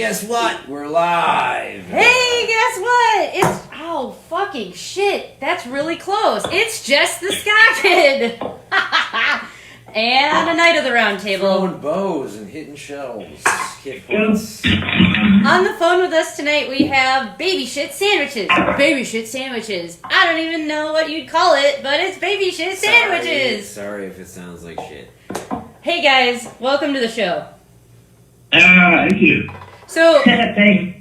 guess what? We're live. Hey, guess what? It's, oh, fucking shit. That's really close. It's Jess the Ska Kid. And a Knight of the Round Table. Throwing bows and hitting shells. Hit points. On the phone with us tonight, we have Babyshit Sandwiches. Babyshit Sandwiches. I don't even know what you'd call it, but it's Babyshit Sandwiches. Sorry if it sounds like shit. Hey, guys. Welcome to the show. Thank you. So,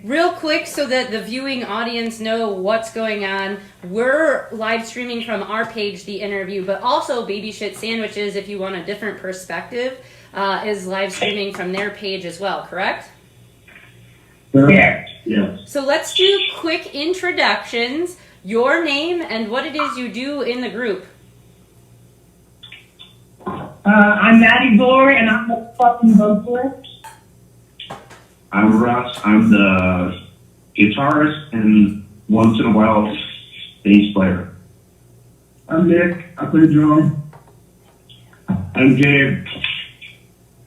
real quick so that the viewing audience know what's going on, we're live streaming from our page, the interview, but also Babyshit Sandwiches, if you want a different perspective, is live streaming from their page as well, correct? Correct. Yes. So let's do quick introductions, your name, and what it is you do in the group. I'm Maddie Gore, and I'm the fucking vocalist. I'm Russ. I'm the guitarist and once in a while bass player. I'm Nick. I play drum. I'm Gabe.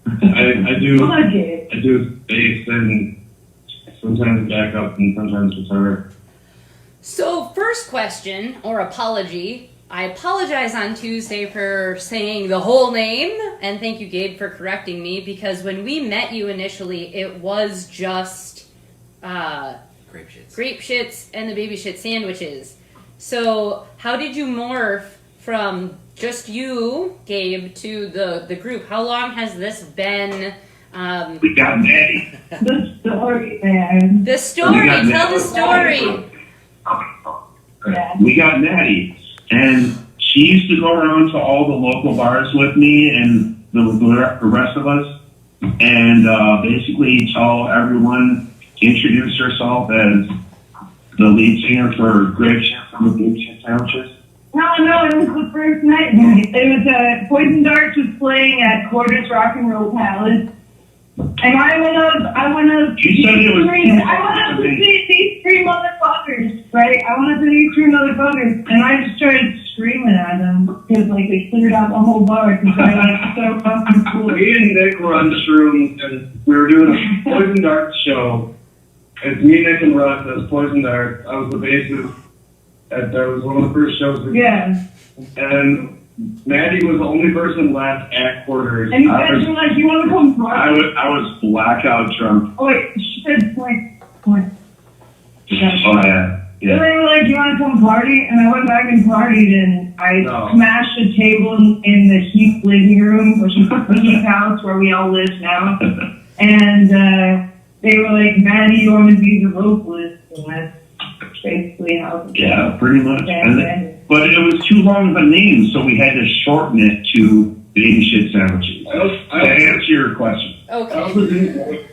I do bass and sometimes backup and sometimes guitar. So first question, or apology. I apologize on Tuesday for saying the whole name, and thank you, Gabe, for correcting me, because when we met you initially, it was just Grape Shits and the Babyshit Sandwiches. So how did you morph from just you, Gabe, to the group? How long has this been? We got Maddie. The story, man. The story, tell the story. Yeah. We got Maddie. And she used to go around to all the local bars with me and the rest of us and basically tell everyone, introduce herself as the lead singer for Grape Shit from the Babyshit Sandwiches. No, it was the first night. It was Poison Darts was playing at Quarters Rock and Roll Palace. And I went up. You said it was. I went up to see these three motherfuckers, right? I went up to these three motherfuckers, and I just started screaming at them because, like, they cleared out the whole bar because they're like so fucking cool. Me and Nick were on this room, and we were doing a Poison Darts show. It's me, Nick, and Russ as Poison Darts. I was the bassist. That was one of the first shows. Yeah. And Maddie was the only person left at Quarters. And you guys were like, you want to come party? I was blackout drunk. Oh, wait, she said point. Oh, yeah. And they were like, you want to come party? And I went back and partied, and I smashed a table in the Heath living room, which is the Heath house where we all live now. And they were like, Maddie, you want to be the vocalist? And that's basically how it Yeah, pretty much. But it was too long of a name, so we had to shorten it to Babyshit Sandwiches. To answer your question. Okay. I also didn't know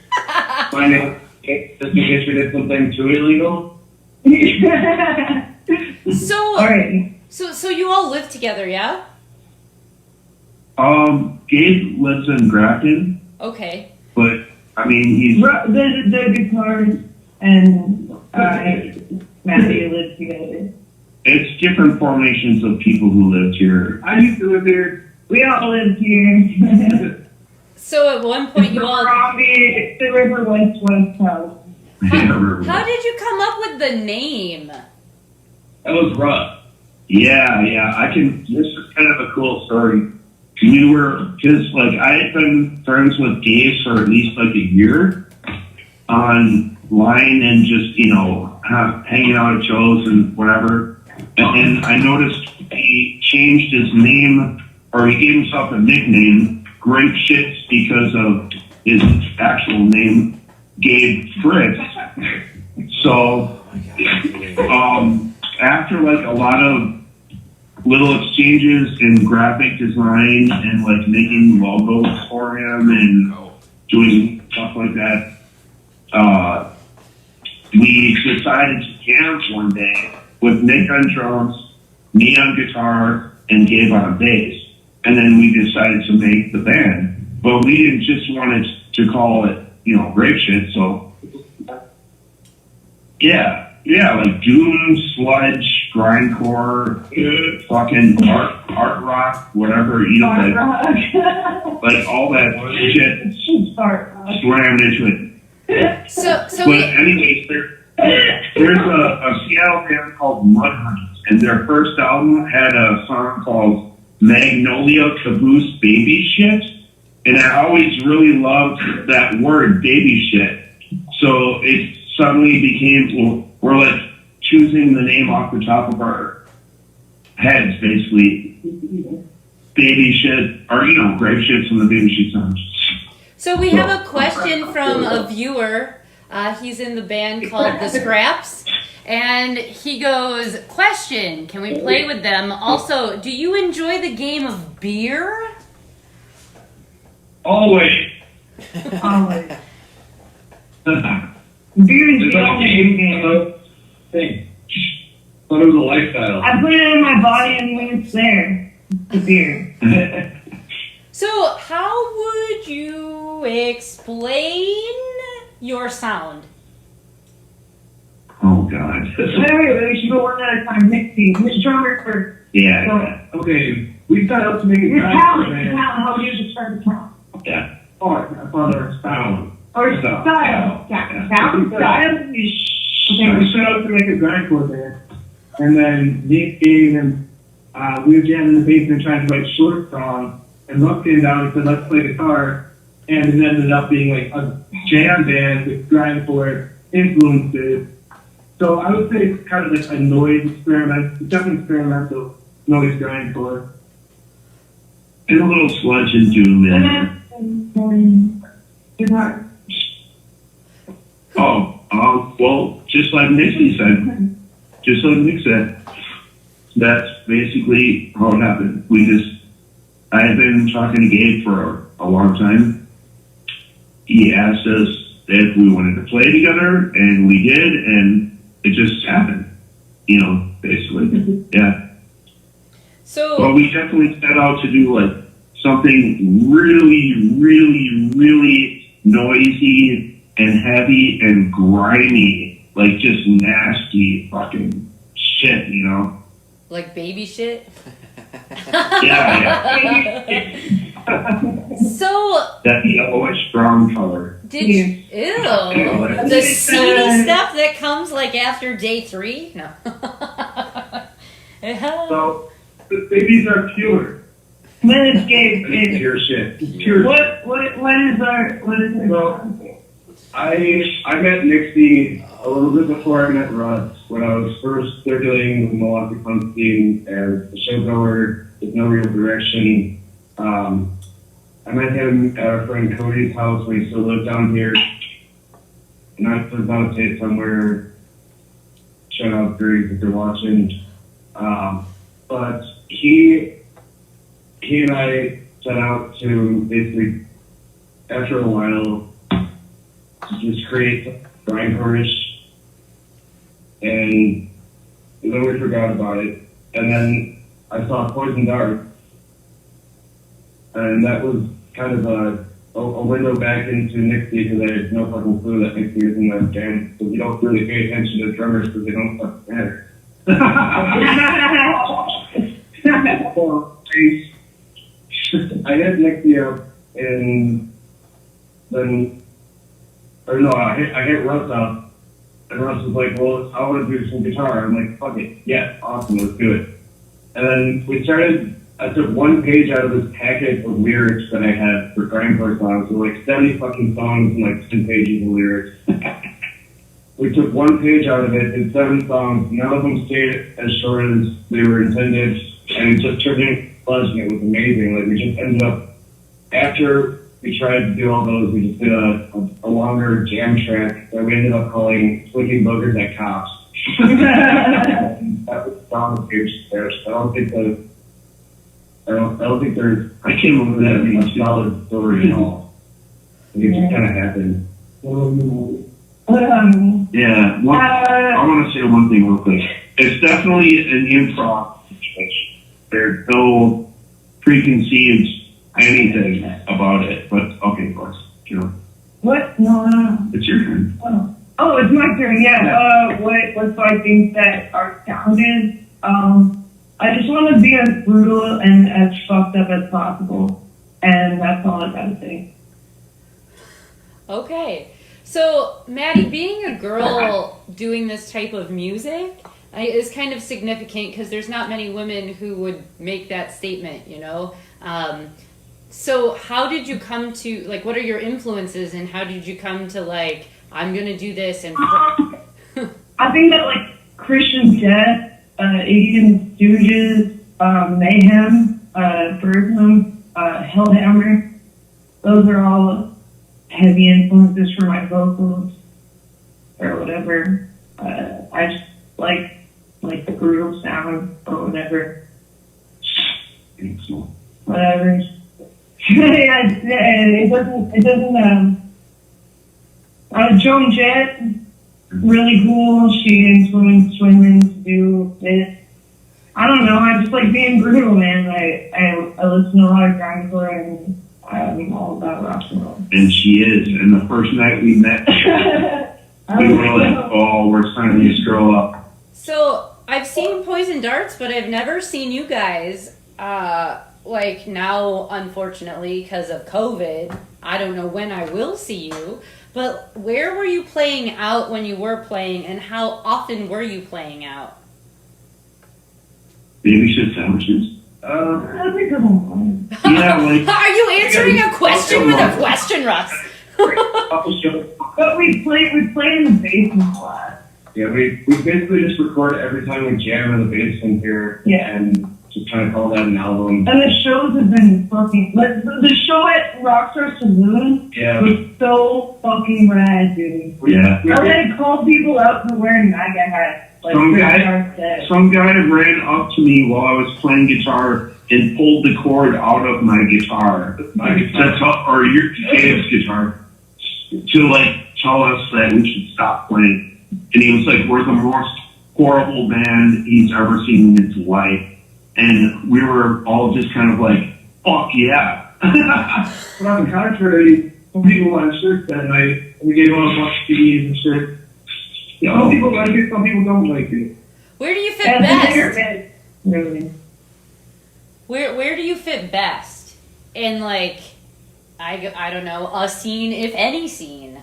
my name, just in case we did something too illegal. So, all right. So you all live together, yeah? Gabe lives in Grafton. Okay. But, I mean, he's... The guitarist and Matthew live together. It's different formations of people who lived here. I used to live here. We all lived here. So at one point you all... It's the River West house. How did you come up with the name? That was Russ. Yeah, this is kind of a cool story. We were, because, like, I had been friends with Gabe for at least, like, a year online and just, you know, hanging out at shows and whatever. And then I noticed he changed his name, or he gave himself a nickname, Grape Shits, because of his actual name, Gabe Fritz. So, after like a lot of little exchanges in graphic design and like making logos for him and doing stuff like that, we decided to jam one day with Nick on drums, me on guitar, and Gabe on bass. And then we decided to make the band. But we didn't just want it to call it, you know, Grape Shit, so... Yeah, like doom, sludge, grindcore, fucking art rock, whatever, you know, like all that shit slammed into it. But anyways, there's a Seattle band called Mudhoney, and their first album had a song called Magnolia Caboose Baby Shit, and I always really loved that word, baby shit. So it suddenly became, we're like choosing the name off the top of our heads, basically. Baby shit, or grape shits from the Babyshit Sandwichez. So we have a question from a viewer. He's in the band called The Scraps. And he goes, question, can we play with them? Also, do you enjoy the game of beer? Always. Always. Beer is the only game. Thing. Thought it was a lifestyle. I put it in my body, and when it's there, the beer. So, how would you explain your sound? Oh, God. Wait, we should go one at a time. Mix drummer first. Yeah. Okay, we set out to make Your talent, how would you describe the talent? Yeah. Oh, I thought our style. Or style. Yeah, sound, style. Okay, we set out to make a grindcore band. And then Nate came and we were jamming in the basement trying to write short songs. And Luck came down and said, let's play guitar. And it ended up being like a jam band with grindcore influences. So I would say it's kind of like a noise experiment. It's definitely experimental noise grindcore. And a little sludge and doom in there. Guitar. Well, just like Nixie said. Just like Nick said. That's basically how it happened. I had been talking to Gabe for a long time. He asked us if we wanted to play together, and we did, and it just happened. Basically. Yeah. So, Well, we definitely set out to do like something really, really, really noisy and heavy and grimy, like just nasty fucking shit, like baby shit? Yeah. So, That yellowish brown color. did you... Ew. The seedy stuff that comes like after day 3? No. So the babies are pure. When it's Gabe, It's pure shit. Pure. what is our Well, I met Nixie a little bit before I met Russ when I was first circulating the Milwaukee punk scene as a showgoer with no real direction. I met him at our friend Cody's house when he still lived down here. And I was on a tape somewhere. Shout out Greg if you're watching. But he and I set out to basically, after a while, to just create grindcore-ish, and then we forgot about it. And then I saw Poison Dart, and that was kind of a window back into Nixie, because I had no fucking clue that Nixie was in that band. So you don't really pay attention to drummers because they don't fucking matter. I hit Nixie up, and then, I hit Russ up, and Russ was like, well, I want to do some guitar. I'm like, fuck it, yeah, awesome, let's do it. And then I took one page out of this packet of lyrics that I had for grindcore songs, so like 70 fucking songs and like 10 pages of lyrics. We took one page out of it, did 7 songs, none of them stayed as short as they were intended, and it just turned into fudge, and it was amazing. Like, we just ended up, after we tried to do all those, we just did a longer jam track that we ended up calling Twinkie Boogers at Cops. That was on the page there, so I don't think there's, I can't remember that being a solid story at all. It just kind of happened. Yeah, I want to say one thing real quick. It's definitely an improv situation. There's no preconceived anything about it, but okay, of course, What? No. It's your turn. Oh, it's my turn. Yeah. What do I think that our sound is? I just want to be as brutal and as fucked up as possible, and that's all I gotta say. Okay. So, Maddie, being a girl doing this type of music is kind of significant because there's not many women who would make that statement, you know? So how did you come to, like, what are your influences and how did you come to, like, I'm going to do this? And I think that, like, Christian Jess, Asian Stooges, Mayhem, Bergman, Hellhammer, those are all heavy influences for my vocals or whatever. I just like the groove sound or whatever. Whatever. Yeah, it doesn't, Joan Jett, really cool. She influenced women to do this. I don't know, I just like being brutal, man. I listen to a lot of grindcore and I'm all about rock and roll. And she is. And the first night we met, we were like, oh, we're signing this girl up. So, I've seen Poison Darts, but I've never seen you guys, like now, unfortunately, because of COVID. I don't know when I will see you, but where were you playing out when you were playing, and how often were you playing out? Babyshit Sandwichez. That's a good one. Yeah, like... Are you answering a question with a question, Russ? But we play in the basement a lot. Yeah, we basically just record every time we jam in the basement here. Yeah. And just kind of call that an album. And the shows have been fucking... Like, the show at Rockstar Saloon was so fucking rad, dude. Yeah. I call people out for wearing MAGA hats. Like, some guy ran up to me while I was playing guitar and pulled the cord out of my guitar. Or your Dave's guitar. To, like, tell us that we should stop playing. And he was like, we're the most horrible band he's ever seen in his life. And we were all just kind of like, fuck yeah. But on the contrary, some people wanted shirts that night. We gave them a bunch of CDs and shit. Yeah, some people like it, some people don't like it. Where do you fit best? Really? Where do you fit best in, like, I don't know, a scene, if any scene?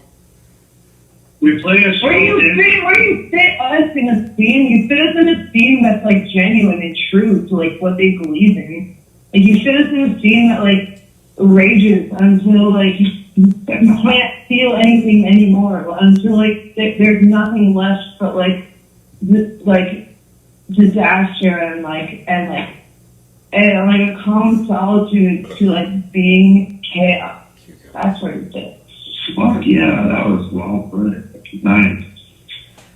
We play a show. Where you fit us in a scene? You fit us in a scene that's like genuine and true to like what they believe in. Like you fit us in a scene that like rages until like you can't feel anything anymore. Until like there's nothing left but like disaster and a calm solitude to like being chaos. That's where you fit. Fuck yeah, that was well put. Nice.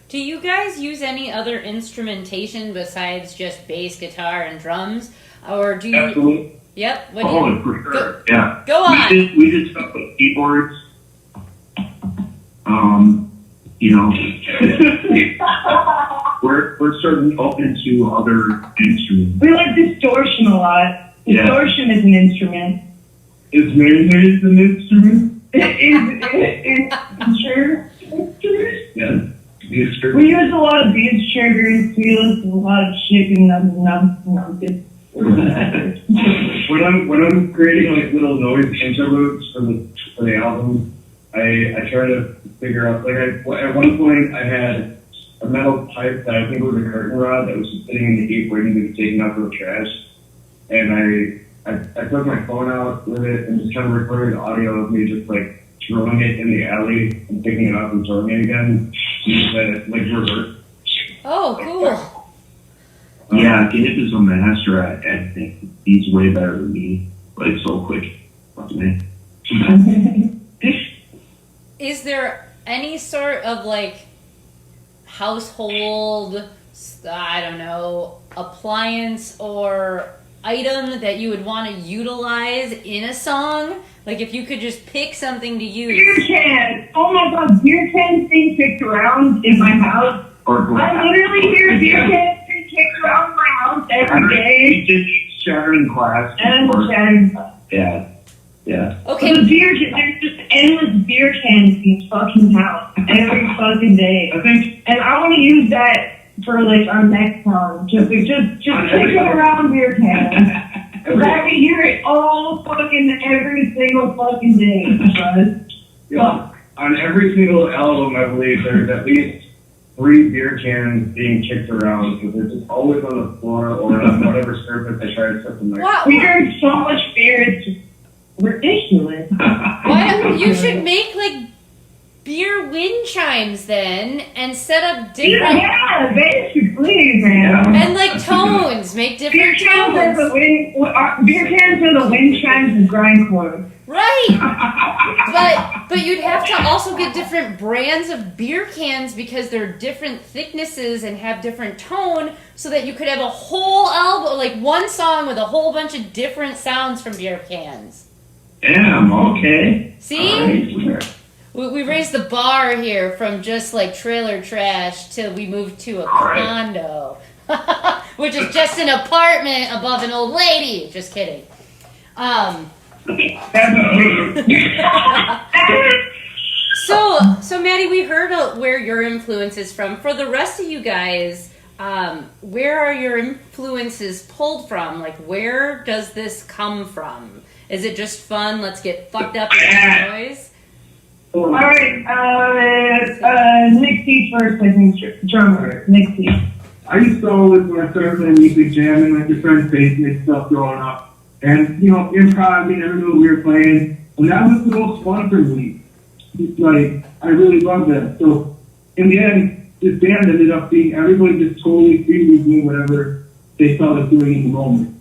Do you guys use any other instrumentation besides just bass, guitar, and drums? Or do you... Absolutely. Yep. For sure. Yeah. Go on. We did stuff with keyboards. You know, we're certainly open to other instruments. We like distortion a lot. Distortion is an instrument. Is marinade an instrument? Sure. Yeah. We use a lot of beat triggers. We use a lot of shaking numbers. When I'm creating like little noise interludes for the album, I try to figure out, like at one point I had a metal pipe that I think was a curtain rod that was just sitting in the heap waiting to be taken out for the trash, and I took my phone out with it and just kind of recorded the audio of me just like throwing it in the alley and picking it up and throwing it again, and just let it like reverse. Oh, cool. Yeah, Gabe is a master at editing. He's way better than me. Like, so quick. Fuck me. Is there any sort of, like, household, I don't know, appliance or item that you would want to utilize in a song? Like, if you could just pick something to use. Beer can. Oh my god, beer cans being kicked around in my house. I literally hear beer cans being kicked around in my house every day. He did shattering glass. And shattering glass. Yeah. Yeah. Okay. The beer can, there's just endless beer cans in this fucking house every fucking day. I think. And I want to use that for like our next song. Just kicking around beer cans. I can hear it all fucking every single fucking day. Yeah. on every single album, I believe there's at least 3 beer cans being kicked around because they're just always on the floor or on whatever surface they try to set them. Wow. We drink so much beer, it's ridiculous. You should make like beer wind chimes then and set up different Yeah, basically, man. and like tones. Make Beer different cans are tones. beer cans are the wind chimes of grindcore. Right. But you'd have to also get different brands of beer cans because they're different thicknesses and have different tone so that you could have a whole album, like one song with a whole bunch of different sounds from beer cans. Damn, okay. See? Right. We raised the bar here from just like trailer trash till we moved to a condo, which is just an apartment above an old lady. Just kidding. So Maddie, we heard where your influence is from. For the rest of you guys, where are your influences pulled from? Like, where does this come from? Is it just fun? Let's get fucked up and noise. All right, Nick T first, I think, drummer, Nick T. I used to always, when I started playing music, jamming like your friends' basement stuff growing up. And, you know, improv, we never knew what we were playing. And that was the most fun for me. Like, I really loved that. So, in the end, this band ended up being, everybody just totally free to do whatever they felt like doing in the moment.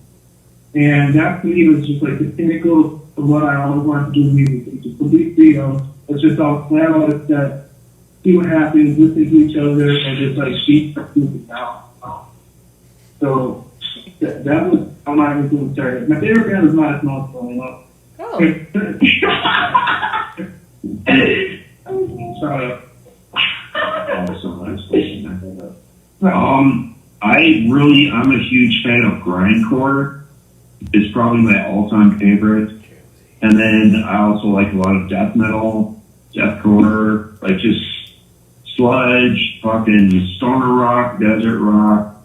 And that to me was just like the pinnacle of what I always wanted to do in music. It's just complete freedom. Let's just all slam out a set, see what happens, listen to each other, and just like beat music out. So that was how my influence started. My favorite band was Modest Mouse growing up. Oh. Shut up. I'm a huge fan of grindcore. It's probably my all-time favorite. And then I also like a lot of death metal, deathcore, like just sludge, fucking stoner rock, desert rock,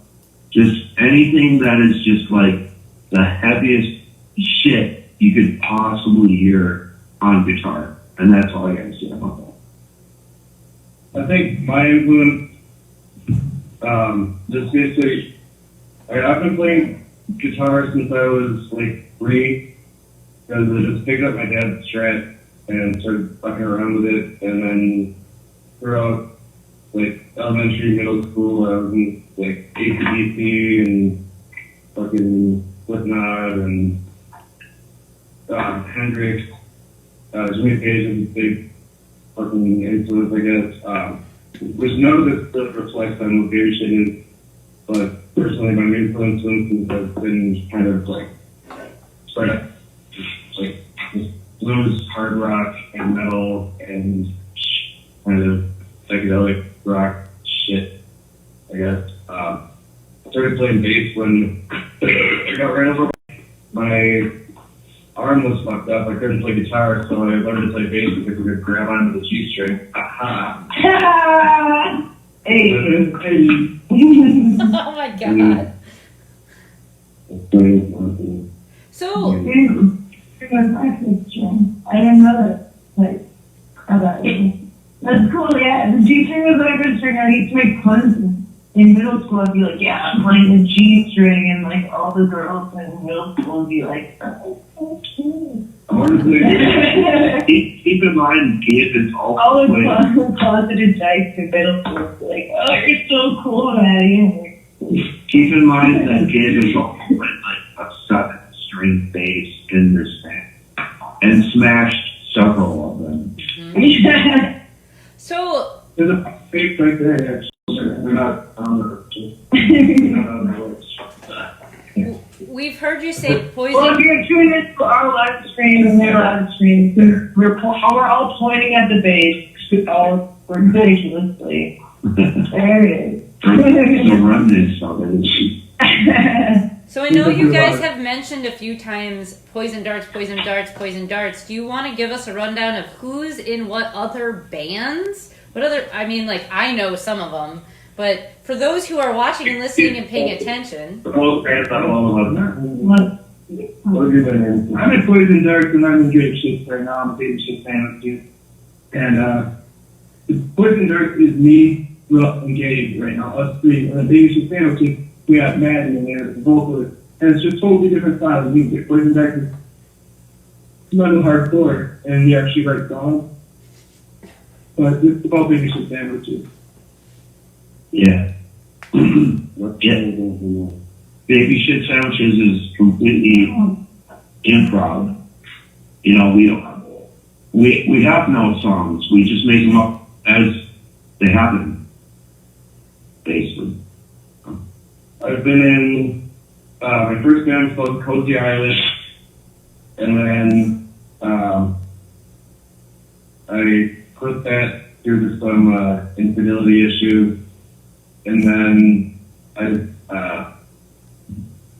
just anything that is just like the heaviest shit you could possibly hear on guitar. And that's all I gotta say about that. I think my influence, just basically, I've been playing guitar since I was like 3. Because I just picked up my dad's Strat and started fucking around with it. And then throughout like elementary, middle school, I was in like AC/DC and fucking Slipknot and Hendrix. Jimmy Page is a big fucking influence, I guess. Which none of this stuff reflects on what Babyshit is. But personally, my main influences have been kind of like spread out. Like blues, hard rock, and metal, and kind of psychedelic rock shit, I guess. I started playing bass when I got ran over. My arm was fucked up. I couldn't play guitar, so I learned to play bass because we could grab onto the G string. Aha! Hey. Oh my god. So I didn't know that. Like, that's cool, yeah. The G string was like a good string. I used to make puns in middle school. I'd be like, yeah, I'm playing the G string, and like all the girls in middle school would be like, Honestly, keep in mind, Gabe is all also the closeted dykes in middle school would be like, oh, you're so cool, Maddie. keep in mind that Gabe is also playing like a 7-string bass in this band and smashed several of them. So There's a bass right there, actually. They're not on the we've heard you say poison. Well, if you're tuning into our live stream and their live stream, we're all pointing at the bass, all ridiculously. There it is. The remnants of it. So I know you guys have mentioned a few times poison darts, poison darts, poison darts. Do you want to give us a rundown of who's in what other bands? What other? I mean, like I know some of them, but for those who are watching and listening and paying attention, Most bands I all of them. What have you been in? I'm in Poison Darts and I'm in Babyshit right now. I'm a Babyshit Sandwichez. And Poison Dirt is me, Will, and Gabe right now, us three. And the Babyshit Sandwichez, we got Maddie in there, the vocalist. And it's just totally different style of music. Poison Dirt is metal hardcore, and we actually write songs. But it's about Babyshit Sandwichez. Yeah. Babyshit Sandwichez is completely improv. You know, we have no songs. We just make them up as they happen, basically. I've been in, my first band was called Cozy Island, and then I quit that due to some infidelity issues, and then I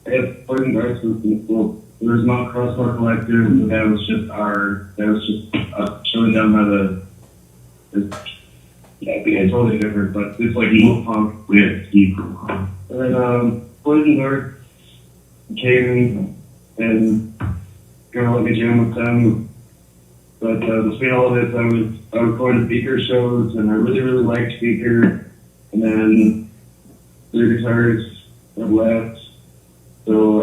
had Poison Darts with well, there was Mount Crossbar Collective, and that was just us chilling down by the, it's totally different, but it's like folk punk. We had Steve from home. And then Poison Darts came and gonna let me jam with them. But between all of this, I was going to Beaker shows, and I really liked Beaker. And then the guitarists have left, so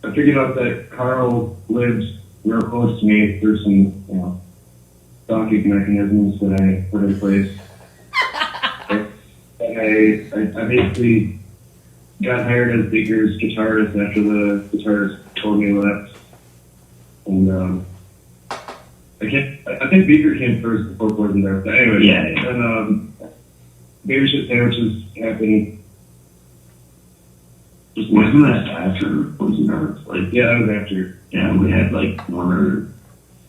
I figured out that Carl lives real close to me through some, stalking mechanisms that I put in place. And I basically got hired as Beaker's guitarist after the guitarist told me he left. And I think Beaker came first before Poison Darts. But anyway, Yeah. And Babyshit Sandwichez happened. Wasn't that after Poison Darts? Like, Yeah, that was after. yeah, we had like one or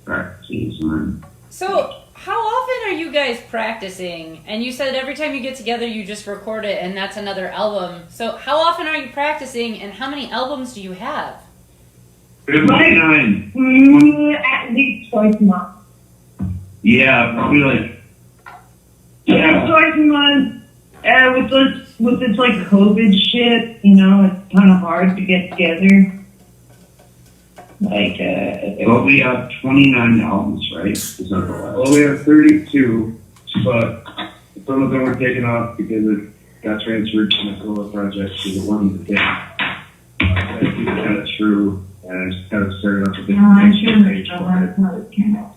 practices and then. So, how often are you guys practicing? And you said every time you get together, you just record it, and that's another album. So, how often are you practicing, and how many albums do you have? We have 29. At least twice a month. Yeah, probably like. Yeah, twice a month. With this like COVID shit, it's kind of hard to get together. But we have 29 albums, right? Is that the last? Well, we have 32, but some of them were taken off because it got transferred to the solo project because it wasn't the thing. I think it's kind of true, and I just kind of started up a different I'm page sure there's for a it. lot of came out.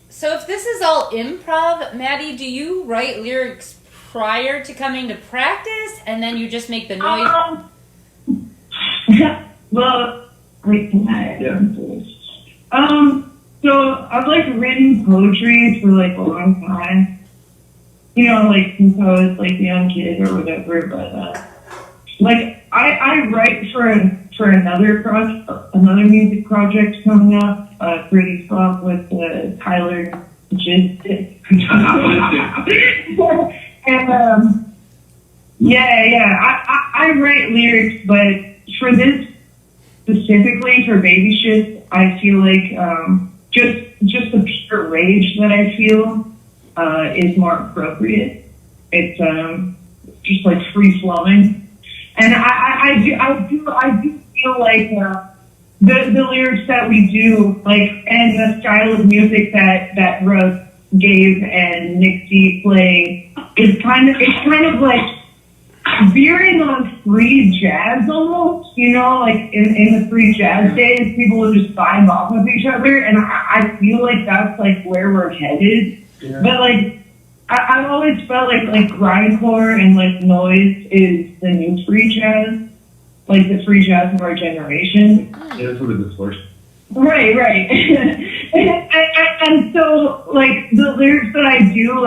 So, if this is all improv, Maddie, do you write lyrics prior to coming to practice, and then you just make the noise? Well, wait, can I? Yeah. So I've written poetry for a long time. Since I was a young kid or whatever. But I write for another music project coming up, pretty soft with Tyler Jess. And I write lyrics, but for this specifically for Babyshit, I feel like just the pure rage that I feel is more appropriate. It's just free flowing, and I do feel like the lyrics that we do and the style of music that Russ, Gabe, and Nick D play is kind of veering on free jazz almost, in the free jazz days, people would just vibe off of each other, and I feel like that's where we're headed. Yeah. But I've always felt like grindcore and noise is the new free jazz, the free jazz of our generation. Yeah, that's what it is for. Right. and so the lyrics that I do,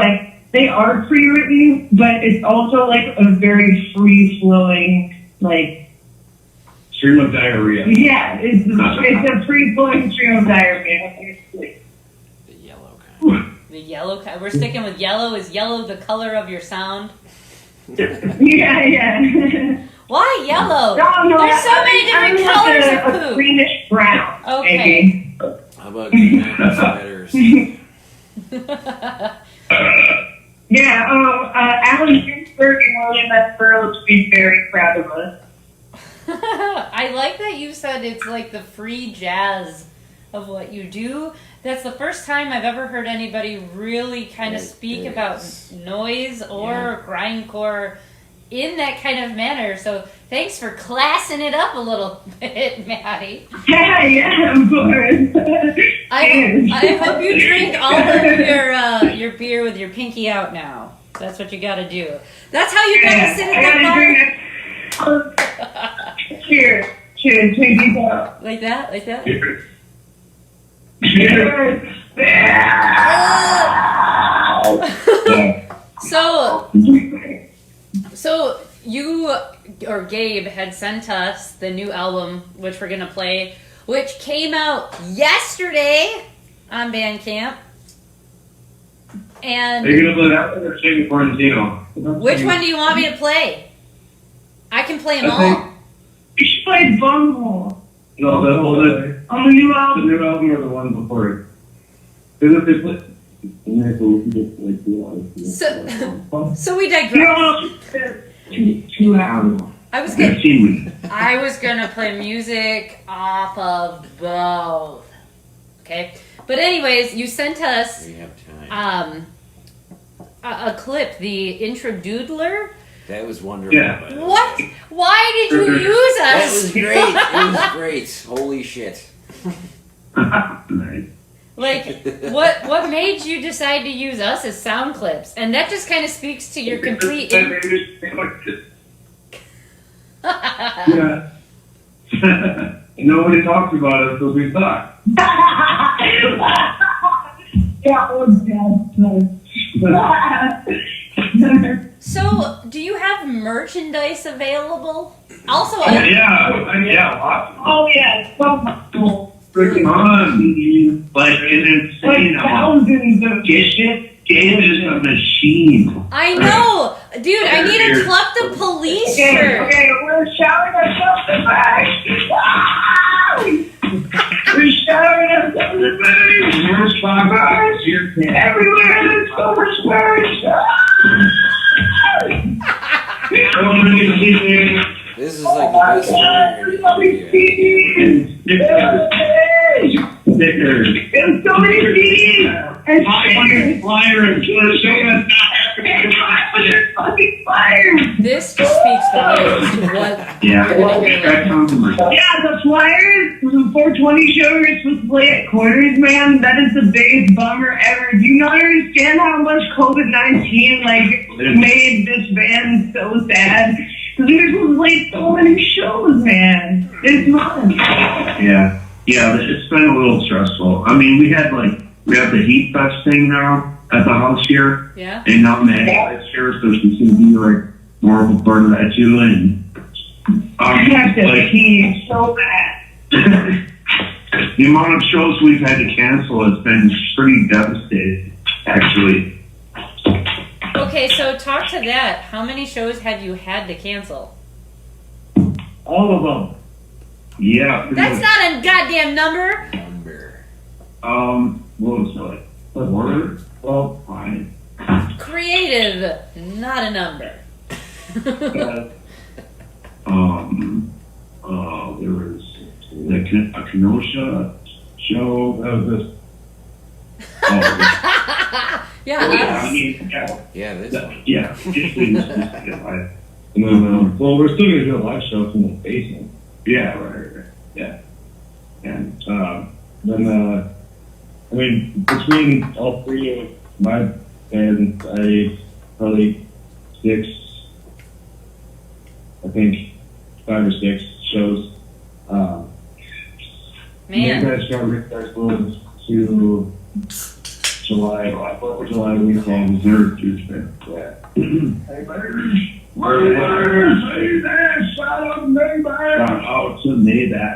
they are pre-written, but it's also a very free-flowing, Stream of diarrhea. yeah, it's a free-flowing stream of diarrhea. The yellow kind. The yellow kind. We're sticking with yellow. Is yellow the color of your sound? Yeah. Why yellow? No, There's so many different colors a of poop. greenish brown. Okay. Maybe. How about green apple spiders? Yeah. Alan Ginsberg and William S. Burroughs would be very proud of us. I like that you said it's the free jazz of what you do. That's the first time I've ever heard anybody really kind of speak about noise or grindcore in that kind of manner. So thanks for classing it up a little bit, Maddie. Yeah, of course. I hope you drink all of your beer with your pinky out now. That's what you got to do. That's how you got to sit at the bar. Cheers. Cheers. Pinky out. Like that? Like that? Cheers. So you or Gabe had sent us the new album, which we're gonna play, which came out yesterday on Bandcamp. And Are you gonna play that one or Shady Quarantino? which one do you want me to play? I can play them all. You should play Bunghole. No, the On the new album. new album or the one before it? Because if they play. So we digress. 2 hours. I was gonna play music off of both. Okay, but anyways, you sent us We have time. a clip, the Introdoodler. That was wonderful. Yeah. by the way. What? Why did you use That us? was great. It was great. Holy shit. Nice. Like, what made you decide to use us as sound clips? And that just kind of speaks to your complete. Yeah. Nobody talks about it because we suck. That was bad. So, do you have merchandise available? Also, Yeah. Oh, yeah. So Freaking on. Like, it's insane. thousands of Gabe is a machine. I know, dude. I need a Cluck the Police shirt. Okay, we're showering ourselves in bags. We're showering ourselves in bags. Where's my bags? Everywhere there's so much merch. This is like the best Stickers. There's so many CDs and stickers. Flyers. Fucking flyers. This just speaks volumes to what. Yeah, that sounds like Yeah, the flyers for the 420 show we're supposed to play at Quarters, man. That is the biggest bummer ever. Do you not understand how much COVID-19 made this band so sad? Because we were supposed to play so many shows, man. This month. Yeah, it's been a little stressful. I mean, we have the Heat Fest thing now at the house here, Yeah. and not many guys here, so it's going to be more of a part of that too. And I have to pee so bad. the amount of shows we've had to cancel has been pretty devastating, actually. Okay, so talk to that. How many shows have you had to cancel? All of them. Yeah. That's not a goddamn number. What was it? What word? Well, fine. Creative, not a number. There was a Kenosha show. That was this. Yeah. this one. Yeah. And then, well, we're still going to do a live show from the basement. Yeah, right. Yeah. And then, I mean, between all three of my bands, I probably 5 or 6 shows. Man. That's got Rick Festival to July weekend. They're huge fan. Yeah. Hey, baby. Say that. Shout out to neighbor. Shout out to neighbor.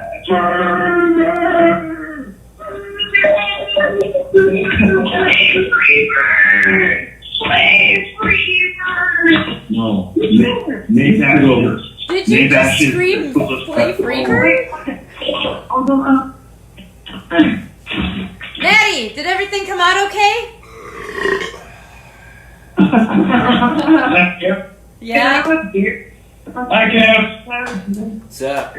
Slave Reaper. No. Nate over. Did you just scream Slave Reaper? Maddie, did everything come out okay? Yeah. Hi, Kev. What's up?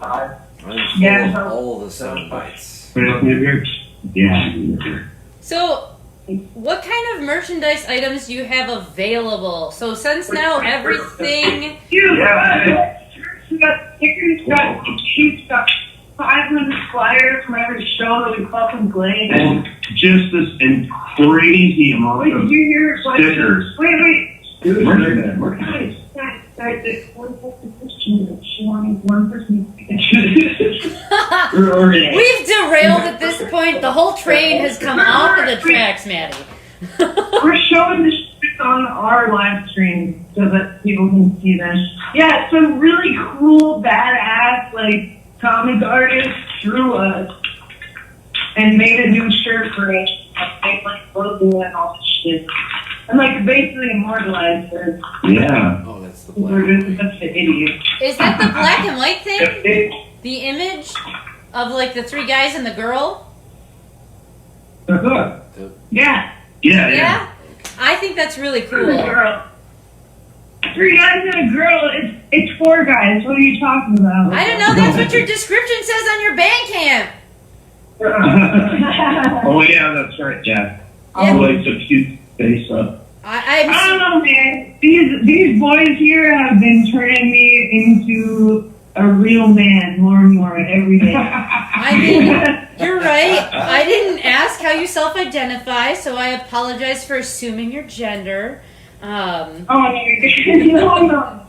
I'm full Yeah, of so- all the sound bites. Right up near here? Yeah. So, what kind of merchandise items do you have available? So, since now everything. Dude, we got stickers, we got sheets, we got 500 flyers from every show that we fucking played. And just this crazy amount Wait, of did you hear? stickers. Wait. Merchandise. One person. We've derailed at this point. The whole train has come off of the tracks, Maddie. We're showing this shit on our live stream so that people can see this. Yeah, some really cool, badass, like, comic artist drew us and made a new shirt for us. Like, logo and all this shit. And, like, basically immortalized us. Yeah. Oh, that's the We're black. just such an idiot. Is that the black and white thing? The image of like the three guys and the girl? Yeah. Yeah? I think that's really cool. Girl. 3 guys and a girl. It's 4 guys. What are you talking about? I don't know, that's what your description says on your Bandcamp. Oh yeah, that's right. Yeah. Yeah. Like the cute face up. I don't know, man. These boys here have been turning me into a real man more and more every day. I mean, you're right. I didn't ask how you self-identify, so I apologize for assuming your gender. Oh, no.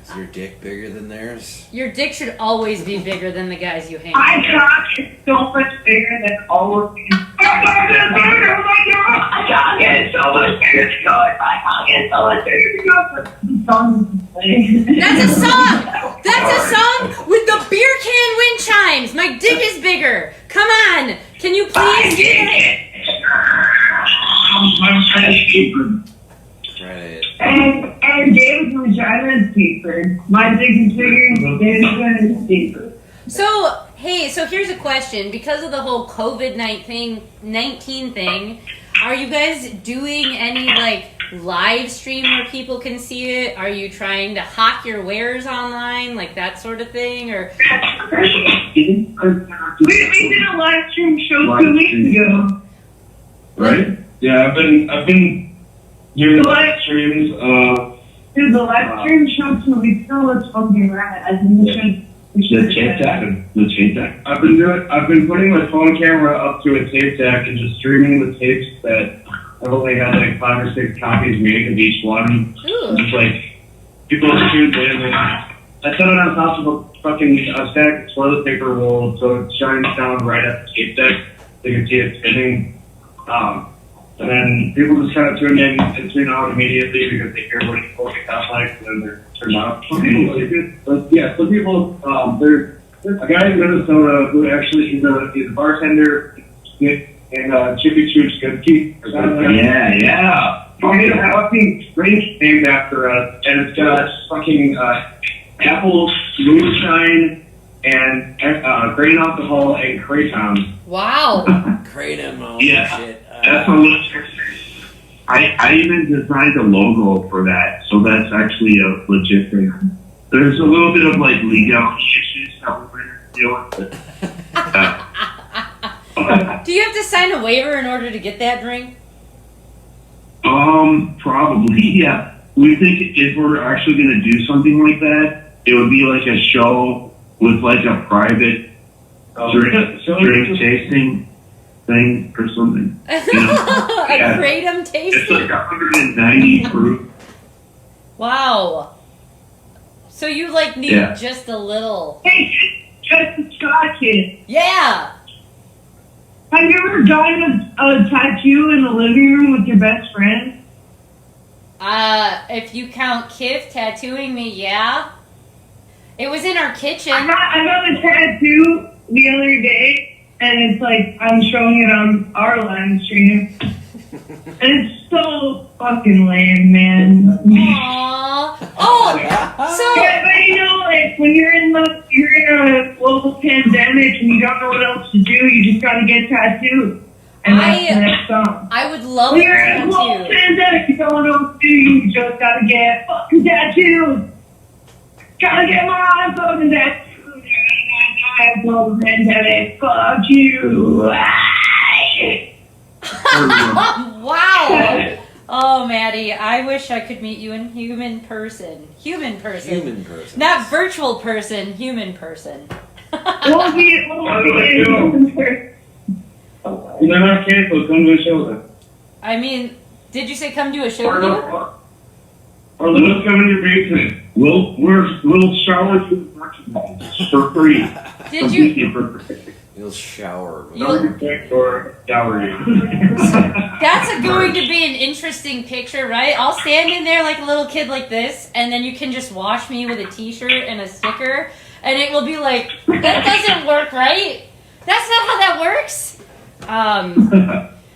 Is your dick bigger than theirs? Your dick should always be bigger than the guys you hang My with. cock is so much bigger than all of these. My cock is bigger. My cock is so much bigger than yours. My cock is so much bigger than yours. The song is That's a song! That's a song with the beer can wind chimes! My dick is bigger! Come on! Can you please... Right. And David's vagina is deeper. My dick is bigger. David's vagina is deeper. So, hey, so here's a question. Because of the whole COVID-19 thing, are you guys doing any, like, live stream where people can see it? Are you trying to hawk your wares online, like that sort of thing? Or We did a live stream show 2 weeks ago. Right? Yeah, I've been doing live streams. Dude, the live stream show 2 weeks ago was fucking rad. I think we should. The tape deck. I've been putting my phone camera up to a tape deck and just streaming the tapes that I've only had like 5 or 6 copies made of each one. ooh, Just like people tuned in and I set it on top of a fucking stack of toilet paper roll so it shines down right at the tape deck. They can see it spinning. And then people just kind of tune in and tune out immediately because they hear what it sounds like, and then they're turned off. Some people, there's a guy in Minnesota who actually he's a bartender in Chippy Chooch Goodkey. Yeah. He made a fucking drink named after us, and it's got fucking apple moonshine and grain alcohol and Kraton. wow. Kratom, oh Yeah. shit. That's a legit. I even designed a logo for that, so that's actually a legit thing. There's a little bit of like legality issues that we're going to deal with. Do you have to sign a waiver in order to get that drink? Probably, yeah. We think if we're actually going to do something like that, it would be like a show with like a private drink tasting thing or something. A Yeah. kratom It's tasting? like 190 proof. Wow. So you like need Yeah. just a little. Hey, just a Scotch kid. Yeah. Have you ever gotten a tattoo in the living room with your best friend? If you count Kif tattooing me, yeah. It was in our kitchen. I got a tattoo the other day, and it's like I'm showing it on our live stream, and it's so fucking lame, man. Aww. Oh, so Yeah, but you know, like when you're in a global pandemic and you don't know what else to do, you just gotta get tattooed. And that's the next song. I would love When to you're in a global tattoo. pandemic, you don't know what to do, you just gotta get fucking tattooed. Gotta get my fucking tattooed. die for the pandemic. Fuck you. Wow. Oh, Maddie, I wish I could meet you in human person. Human person. Human person. Not virtual person, human person. We'll be in person. They're not canceled. Come to a show then. I mean, did you say come do a show with you? Or let's come in your basement. We'll shower through the merchandise for free. Did you? Completely for free. You'll shower. Or shower you. That's going to be an interesting picture, right? I'll stand in there like a little kid like this, and then you can just wash me with a t-shirt and a sticker, and it will be like, that doesn't work, right? That's not how that works.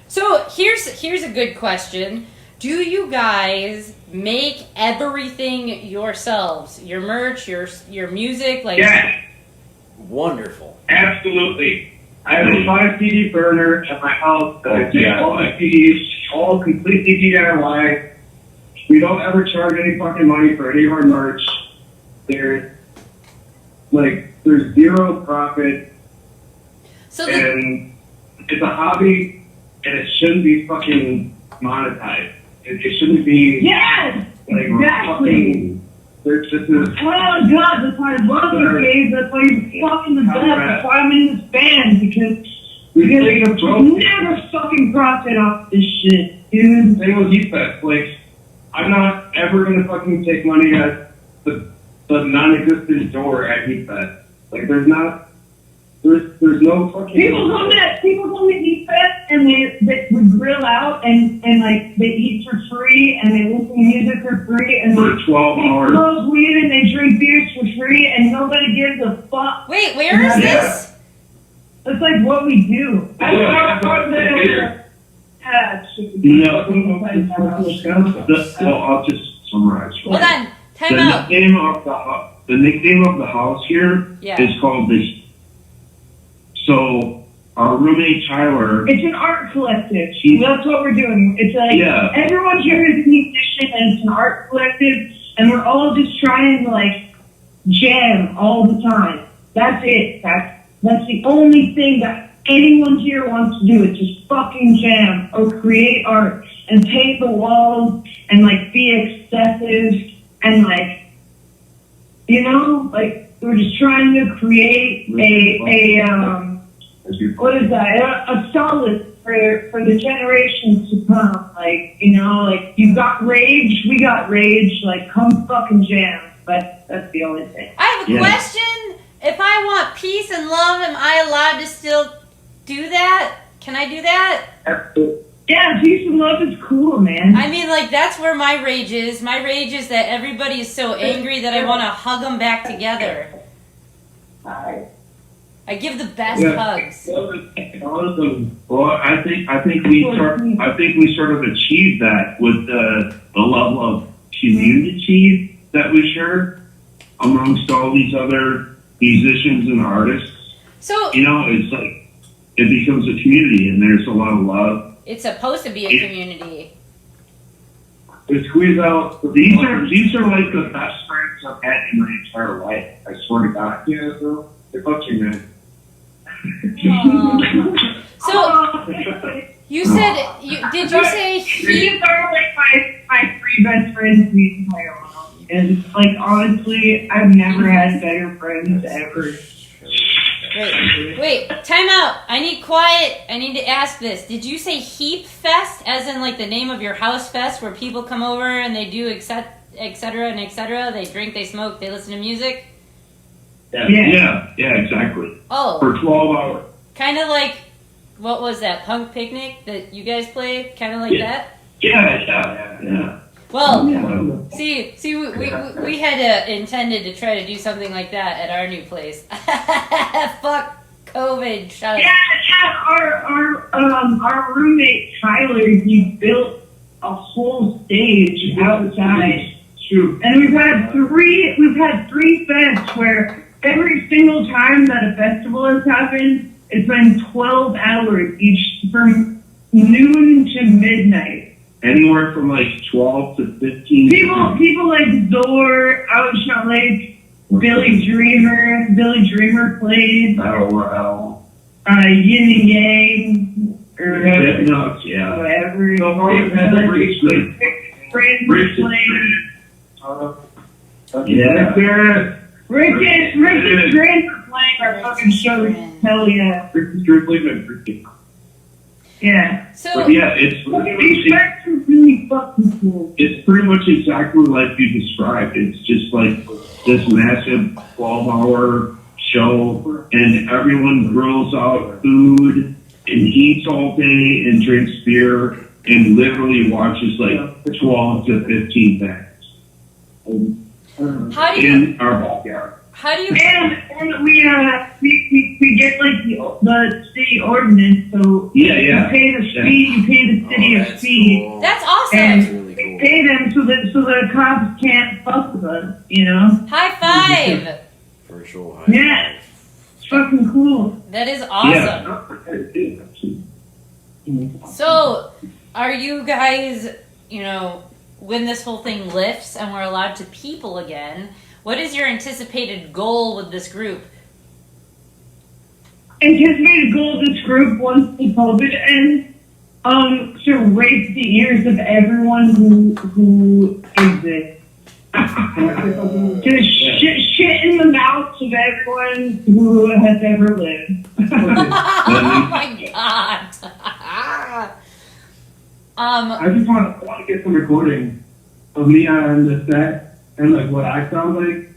So here's a good question. Do you guys make everything yourselves? Your merch, your music, like? Yes. Wonderful. Absolutely. I have a 5 CD burner at my house that I take all my CDs, all completely DIY. We don't ever charge any fucking money for any of our merch. There's zero profit, and it's a hobby, and it shouldn't be fucking monetized. It shouldn't be. Yes! Like, Exactly! There's just this. Oh God, that's why I love you, Dave. That's why you're fucking the best. That's why I'm in this band, because we never fucking profit off this shit, dude. Same with Heat Fest. Like, I'm not ever gonna fucking take money at the non-existent door at Heat Fest. Like, there's no fucking. People come to Heat Fest and they grill out and like they eat for free and they listen to music for free and for 12 hours. They smoke weed and they drink beers for free and nobody gives a fuck. Wait, where is this? That's like what we do. Well, I'll just summarize. Hold on, time out. The nickname of the house here is called the. So our roommate Tyler. It's an art collective. That's what we're doing. It's like everyone here is a musician and it's an art collective, and we're all just trying to like jam all the time. That's it. That's the only thing that anyone here wants to do. Is just fucking jam or create art and paint the walls and like be excessive and like, you know, like we're just trying to create what is that? A solace for the generations to come. Like, you know, like you got rage, we got rage. Like, come fucking jam. But that's the only thing. I have a question. If I want peace and love, am I allowed to still do that? Can I do that? Yeah, peace and love is cool, man. I mean, like, that's where my rage is. My rage is that everybody is so angry that I want to hug them back together. I give the best hugs. Well, I think we sort of achieved that with the level of community that we share amongst all these other musicians and artists. So, you know, it's like it becomes a community, and there's a lot of love. It's supposed to be a community. We squeeze out. These are like the best friends I've had in my entire life. I swear to God. Yeah, bro. They're fucking man. So, you said, did you say These are like my 3 best friends in the entire world. And like honestly, I've never had better friends ever. Wait, time out. I need quiet. I need to ask this. Did you say Heap Fest, as in like the name of your house fest, where people come over and they do et cetera and et cetera? They drink, they smoke, they listen to music? Yeah, exactly. Oh. For 12 hours. Kind of like, what was that, Punk Picnic that you guys played? Kind of like that? Yeah. Well, see, we had intended to try to do something like that at our new place. Fuck COVID. Shut up. Yeah. Our roommate Tyler, he built a whole stage outside. True. And we've had three fests where every single time that a festival has happened, it's been 12 hours each from noon to midnight. Anywhere from like 12 to 15. People like Zor, Out Shot Lake, Billy Dreamer played. Yin and Yang, or yeah. whatever. Friends played. Yeah. Rick and Grant are playing our fucking show. Hell yeah. Yeah. So But yeah, it's really fucking cool. it's pretty much exactly like you described. It's just like this massive 12-hour show, and everyone grills out food and eats all day and drinks beer and literally watches like 12 to 15 things how do you in our backyard. And we get like the city ordinance, so Yeah. you pay the fee, you pay the city a that's fee. cool. That's awesome. And That's really we cool. pay them so the cops can't fuck with us, you know? High five. For sure. Yeah. It's fucking cool. That is awesome. Yeah. So, are you guys, when this whole thing lifts and we're allowed to people again, what is your anticipated goal with this group? Anticipated goal of this group once the COVID ends, to rape the ears of everyone who exists. To shit in the mouths of everyone who has ever lived. Oh my god. I just want to get some recording of me on the set and like what I sound like.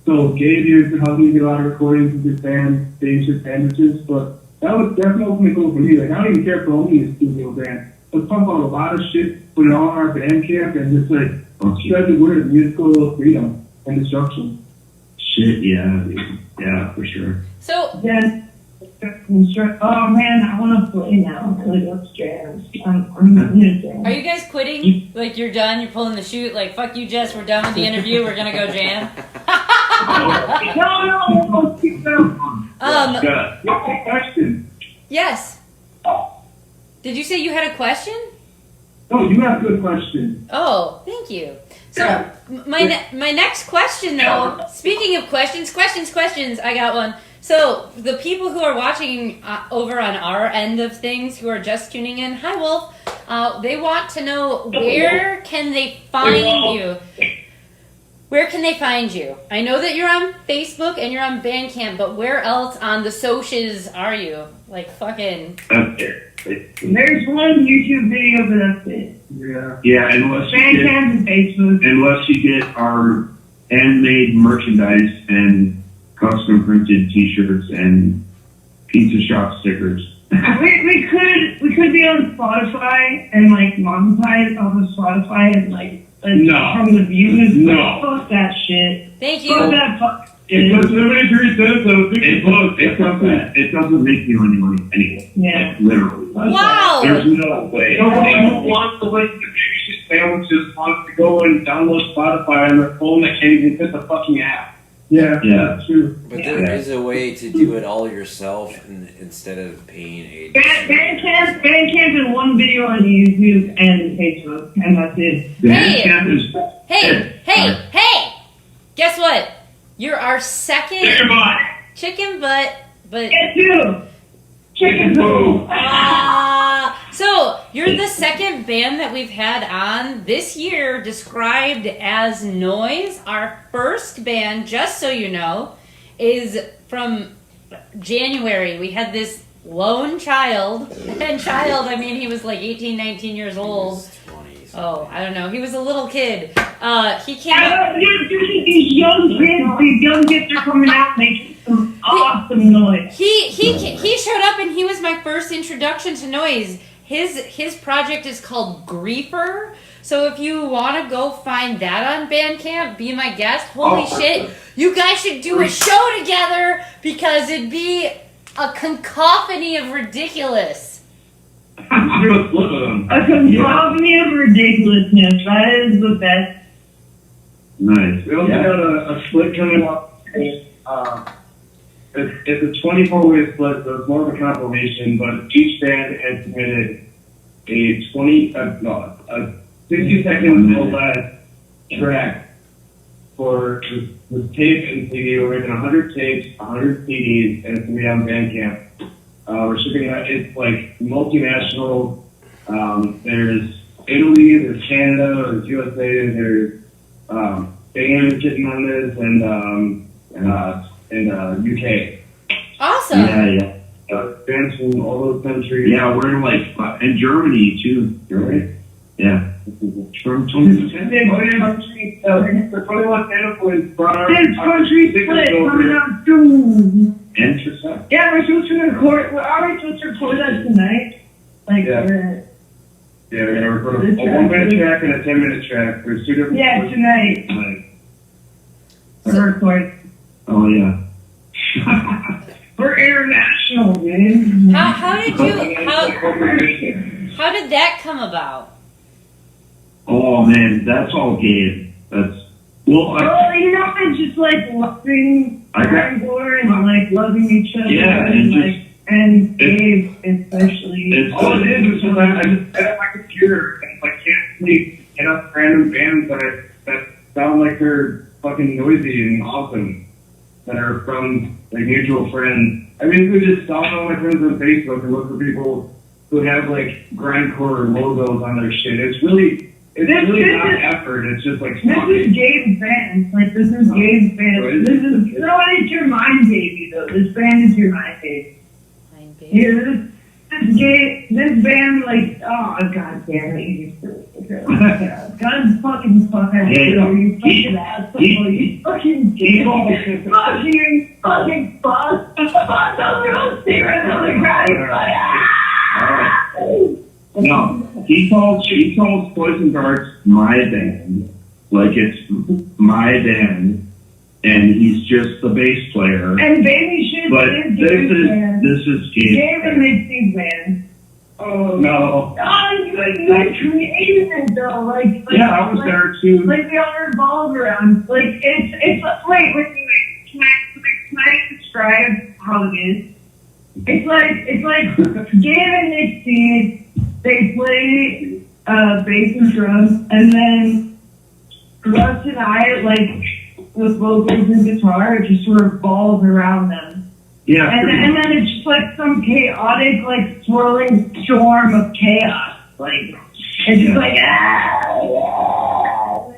So Gabe here to help me get a lot of recordings of this band, Babyshit Sandwichez, but that was definitely cool for me. Like, I don't even care for only a studio band. Let's pump out a lot of shit, put it all on our band camp, and just like spread the word of musical freedom and destruction. Shit, yeah, dude. Yeah, for sure. So, Yes. Oh man, I want to play now. Like, let's jam. I'm gonna jam. are you guys quitting? Like, you're done, you're pulling the chute, like, fuck you, Jess, we're done with the interview, we're gonna go jam? No, keep going. Good. Question. Yes. Did you say you had a question? Oh, you have a good question. Oh, thank you. So, my next question, though, speaking of questions, I got one. So, the people who are watching over on our end of things, who are just tuning in, hi, Wolf, they want to know, where can they find you? Where can they find you? I know that you're on Facebook and you're on Bandcamp, but where else on the socials are you? Like, fucking... There's one YouTube video, but that's it. Yeah, unless you get, Bandcamp and Facebook. unless you get our handmade merchandise and custom printed T-shirts and pizza shop stickers. We could be on Spotify and like monetize off of Spotify and like No. from the views. No. Fuck that shit. Thank Fuck you. that fuck It shit. doesn't it doesn't make you any money anyway. Yeah. Like, literally. Wow. There's no way. Nobody who wants to listen to Babyshit Sandwiches wants to go and download Spotify on their phone that can't even fit the fucking app. Yeah. True. But there is a way to do it all yourself instead of paying a... Bandcamp is one video on YouTube and Facebook, and that's it. Bandcamp is Hey! Guess what? You're our second chicken butt, but Get you! Chicken food! so you're the second band that we've had on this year described as noise. Our first band, just so you know, is from January. We had this lone child, and I mean he was like 18, 19 years old. 20s. Oh, I don't know. He was a little kid. He came up. These young kids are coming out making some awesome noise. He showed up and he was my first introduction to noise. His project is called Griefer. So if you want to go find that on Bandcamp, be my guest. Holy shit, you guys should do a show together because it'd be a cacophony of ridiculous. A cacophony of ridiculousness. That is the best. nice. We also got a split coming up. It's a 24-way split, so it's more of a compilation, but each band has submitted a 60-second full track for this tape and CD. We're making 100 tapes, 100 CDs, and it's going to be on Bandcamp. We're shipping it. It's like multinational. There's Italy, there's Canada, there's USA, there's Spain sitting on this, and UK. Awesome. Yeah. Fans from all those countries. Yeah, we're in like, and Germany too. Right? Yeah. From 2010. The 21 Tennis brought our country split coming out soon. Interesting. Yeah, we're supposed to record. Are we supposed to record that tonight? Like, Yeah. Yeah, we're going to record a 1-minute track and a 10-minute track. There's 2 different. Yeah, tonight. We're recording. Oh yeah. We're international, dude. How did that come about? Oh man, that's all Gabe. That's well. Well, you know, it's just like loving hardcore and like loving each other. Yeah, and Gabe especially. All it is sometimes I just set up my computer and I can't sleep. Hit up random bands that sound like they're fucking noisy and awesome. That are from like mutual friends. I mean, we just stalk all my friends on Facebook and look for people who have like grindcore logos on their shit. It's really not effort. It's just like this is Gabe's band. Like this is Gabe's band. Right. This is it's your mind baby though. This band is your mind baby. Mind baby. Yeah, this band like god damn it. God fucking fuck out Hey, you fucking asshole. You fucking fucking fuck. Those girls staring on the ground. No, he calls Poison Darts my band, like it's my band, and he's just the bass player. And Babyshit But is Gabe's band. this is Gabe. Gabe and Mitzi's band. oh no. You created it though, like Yeah, I was there too. Like they all revolve around. Like it's wait, can I describe how it is? It's like Gabe and Mitzi, they play bass and drums, and then Russ and I, like with vocals and guitar, it just sort of revolves around them. Yeah. And then it's just like some chaotic, like swirling storm of chaos. Like it's just like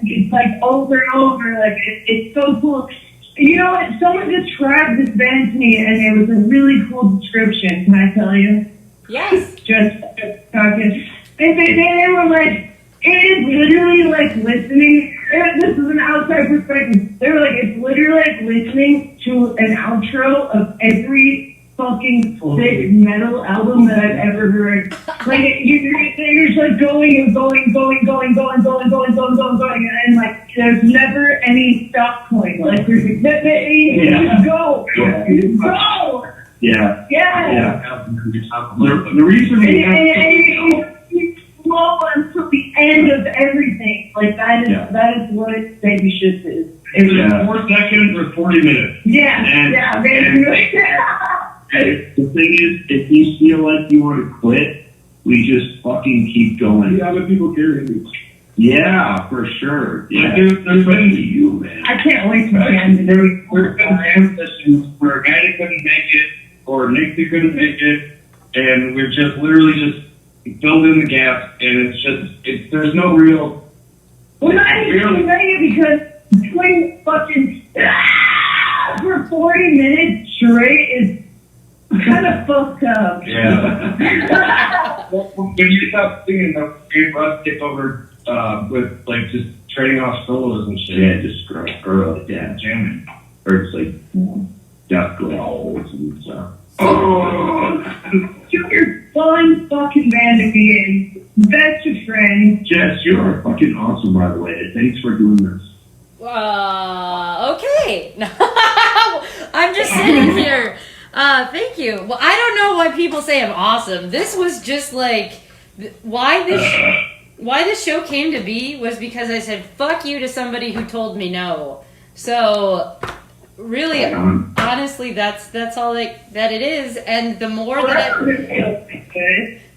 it's like over and over. Like it's so cool. You know what? Someone described this band to me, and it was a really cool description. Can I tell you? Yes. Just talking. They were like, it is literally like listening. This is an outside perspective. They were like, it's literally like listening to an outro of every fucking sick metal album that I've ever heard. Like you're just like going and going, and like there's never any stop point. Like there's go. Yeah. Yeah. The reason we have slow until the end of everything. Like that is what Babyshit is. It was 4 seconds or 40 minutes. Yeah, basically. And the thing is, if you feel like you want to quit, we just fucking keep going. Yeah, but people carry me. Yeah, for sure. Yeah, Like, there's been you, man. I can't wait to end There's been jam sessions where Maddie couldn't make it or Nixie couldn't make it, and we're just literally just filled in the gaps, and there's no real. Well, not even because doing fucking for 40 minutes straight is kind of fucked up. Yeah. When you stop singing, the Russ gets over with like just trading off solos and shit. Yeah, just or jamming. or it's like death growls and stuff. You're fun fucking band to be in. Best of friends. Jess, you are fucking awesome, by the way. Thanks for doing this. Okay. I'm just sitting here. Thank you. Well, I don't know why people say I'm awesome. This was just like why this show came to be was because I said fuck you to somebody who told me no. So really, honestly, that's all that it is. And the more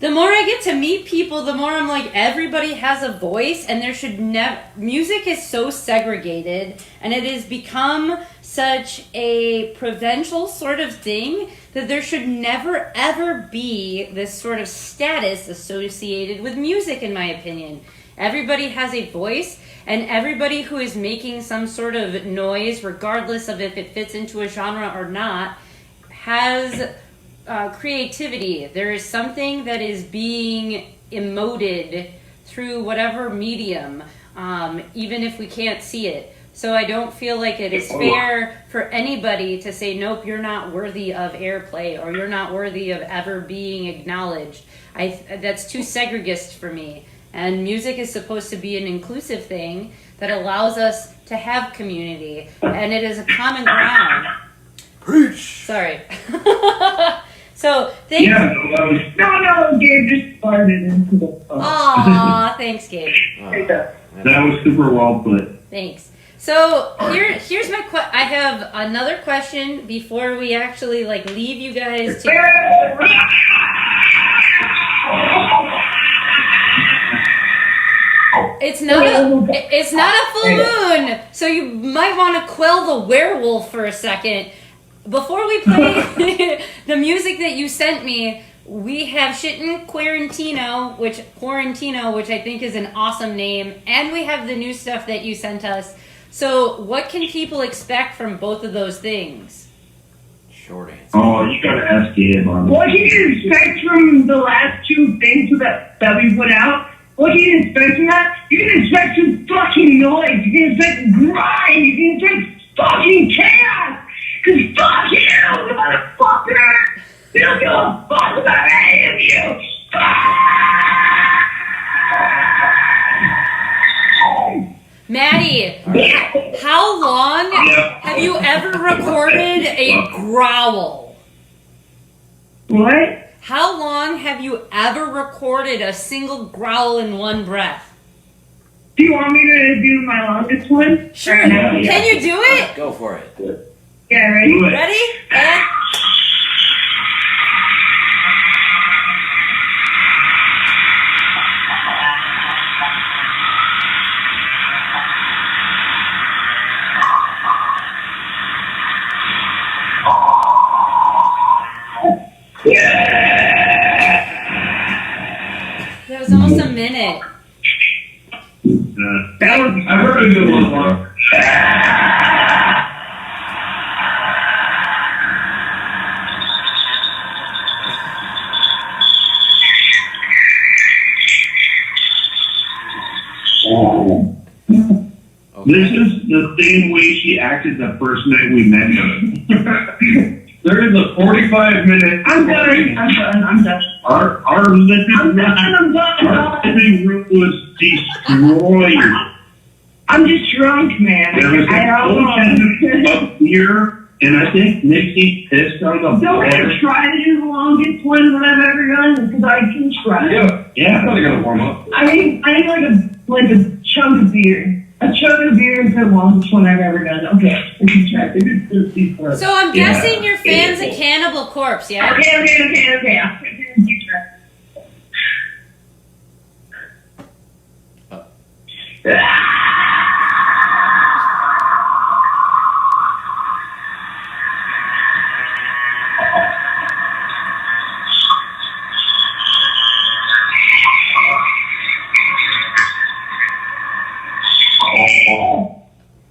the more I get to meet people, the more I'm like, everybody has a voice, and there should never. Music is so segregated, and it has become such a provincial sort of thing that there should never ever be this sort of status associated with music, in my opinion. Everybody has a voice, and everybody who is making some sort of noise, regardless of if it fits into a genre or not, has creativity. There is something that is being emoted through whatever medium, even if we can't see it. So I don't feel like it is fair for anybody to say, nope, you're not worthy of airplay, or you're not worthy of ever being acknowledged. That's too segregist for me. And music is supposed to be an inclusive thing that allows us to have community, and it is a common ground. Preach. Sorry. So thank you. No, Gabe just farted into the phone. Aw, thanks, Gabe. That was super well put. Thanks. So here's my I have another question before we actually leave you guys to. It's not a full moon, so you might want to quell the werewolf for a second. Before we play the music that you sent me, we have Shittin' Quarantino, which I think is an awesome name, and we have the new stuff that you sent us. So what can people expect from both of those things? Short answer. Oh, you gotta ask Gabe on What can you expect from the last two things that we put out? What can you expect from that? You can expect some fucking noise. You can expect grind. You can expect fucking chaos. Cause fuck you, motherfucker! We don't give a fuck about any of you! Maddie, how long have you ever recorded a growl? What? How long have you ever recorded a single growl in one breath? Do you want me to do my longest one? Sure. Can you do it? Go for it. Yeah, ready? Ready? And... That was almost a minute. I've heard a good one before. This is the same way she acted the first night we met her. There is a 45-minute. I'm done. Our living room was destroyed. I'm just drunk, man. There was up here, and I think Nikki pissed on the Don't floor. try to do the longest one that I've ever done, because I can try. Yeah. I thought I gotta warm up. I need like a chunk of beer. A chunk of beer is the longest one I've ever done. Okay, we can try. So I'm guessing you're fans of Cannibal Corpse, yeah? Okay.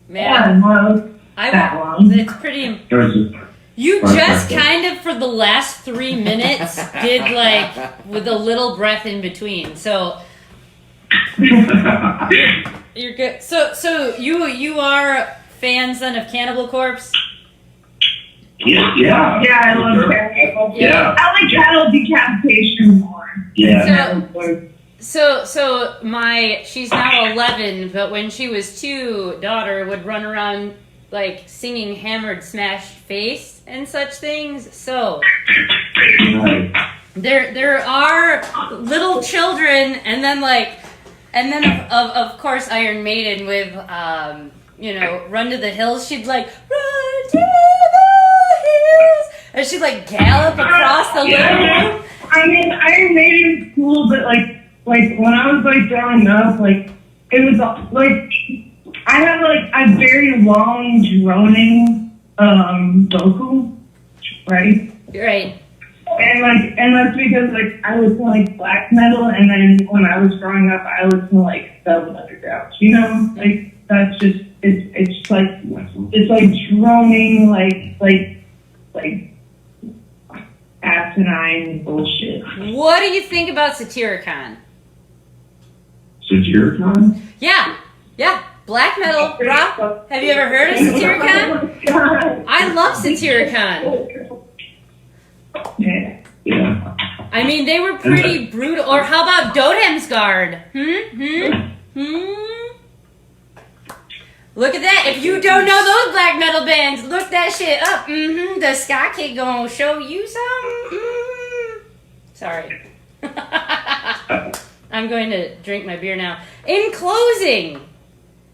Man, it's pretty. You just kind of, for the last 3 minutes, did with a little breath in between. So you're good. So you are fans then of Cannibal Corpse? Yeah, I love Cannibal. Yeah. I like cattle decapitation more. Yeah. So she's now 11, but when she was 2, daughter would run around singing Hammered Smashed Face and such things. So there are little children, and then of course Iron Maiden with Run to the Hills. She'd run to As she like gallop across the living room. I mean, Iron Maiden's cool, but like when I was like growing up, like it was like I have like a very long droning vocal, right? Right. And that's because like I listen to like black metal, and then when I was growing up, I listened to like Velvet Underground. You know, like that's just it's like droning like asinine bullshit. What do you think about Satyricon? Satyricon? Yeah. Black metal, rock. Have you ever heard of Satyricon? I love Satyricon. Yeah. I mean, they were pretty brutal. Or how about Dodemsgard? Look at that. If you don't know those black metal bands, look that shit up. The Sky Kid gonna show you some. Sorry. I'm going to drink my beer now. In closing,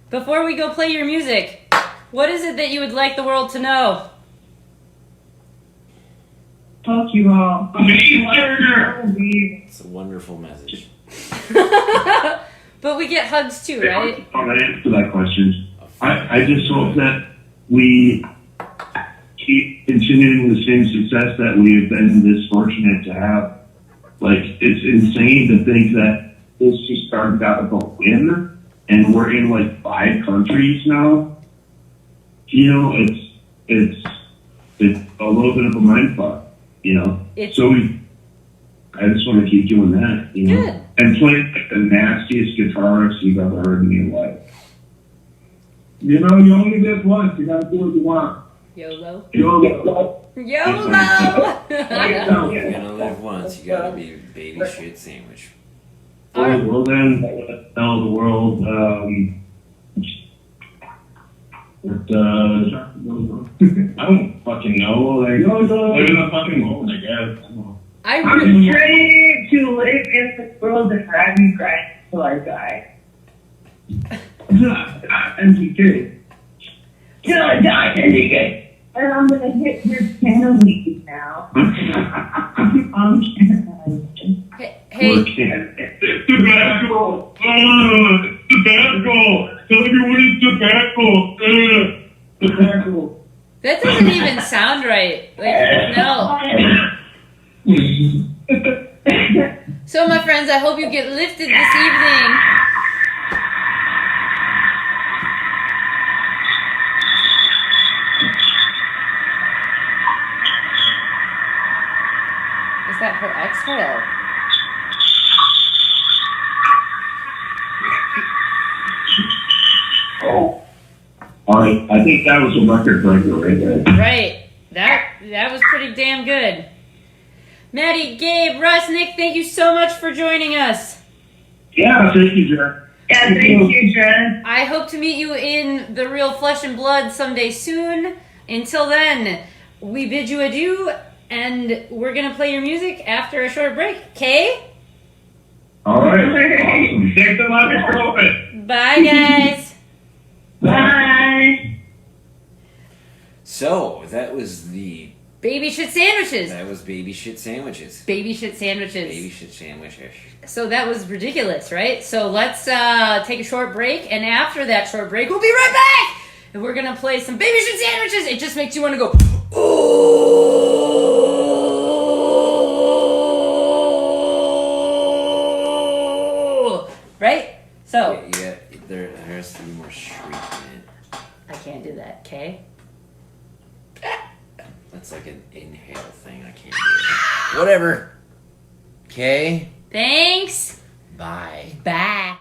before we go play your music, what is it that you would like the world to know? Fuck you all. It's a wonderful message. But we get hugs too, right? I'll answer that question. I just hope that we keep continuing the same success that we have been this fortunate to have. Like, it's insane to think that this just started out of a win, and we're in like 5 countries now. You know, it's a little bit of a mind fuck. You know, so I just want to keep doing that, you know, Good. and play like the nastiest guitarist you've ever heard in your life. You know, you only live once. You gotta do what you want. YOLO. YOLO. YOLO! You're gonna live once. You gotta be Babyshit Sandwich. Well then, tell the world. I don't fucking know. Like, live in the fucking moment, I guess. I'm ready to live in this world and ride and grind until I die. MTK. Till I die, MTK. And I'm gonna hit your piano lead now. Hey, Tobacco. Tobacco. Tell everyone it's tobacco. that doesn't even sound right. Like, no. So, my friends, I hope you get lifted this evening. Is that her exhale? Oh. All right. I think that was a record breaker right there. Right. That was pretty damn good. Maddie, Gabe, Russ, Nick, thank you so much for joining us. Yeah, thank you, Jack. Yeah, thank you, Jess. I hope to meet you in the real flesh and blood someday soon. Until then, we bid you adieu, and we're going to play your music after a short break. Okay? All right. Awesome. Thanks a lot for open. Bye, guys. Bye. So, that was the... Babyshit Sandwiches. That was Babyshit Sandwiches. Babyshit Sandwiches. Babyshit Sandwiches. So that was ridiculous, right? So let's take a short break, and after that short break, we'll be right back! And we're going to play some Babyshit Sandwiches. It just makes you want to go, ooh! Right? So. Yeah, there has to be more shriek in it. I can't do that, okay? That's like an inhale thing. I can't do it. Whatever. Okay? Thanks. Bye. Bye.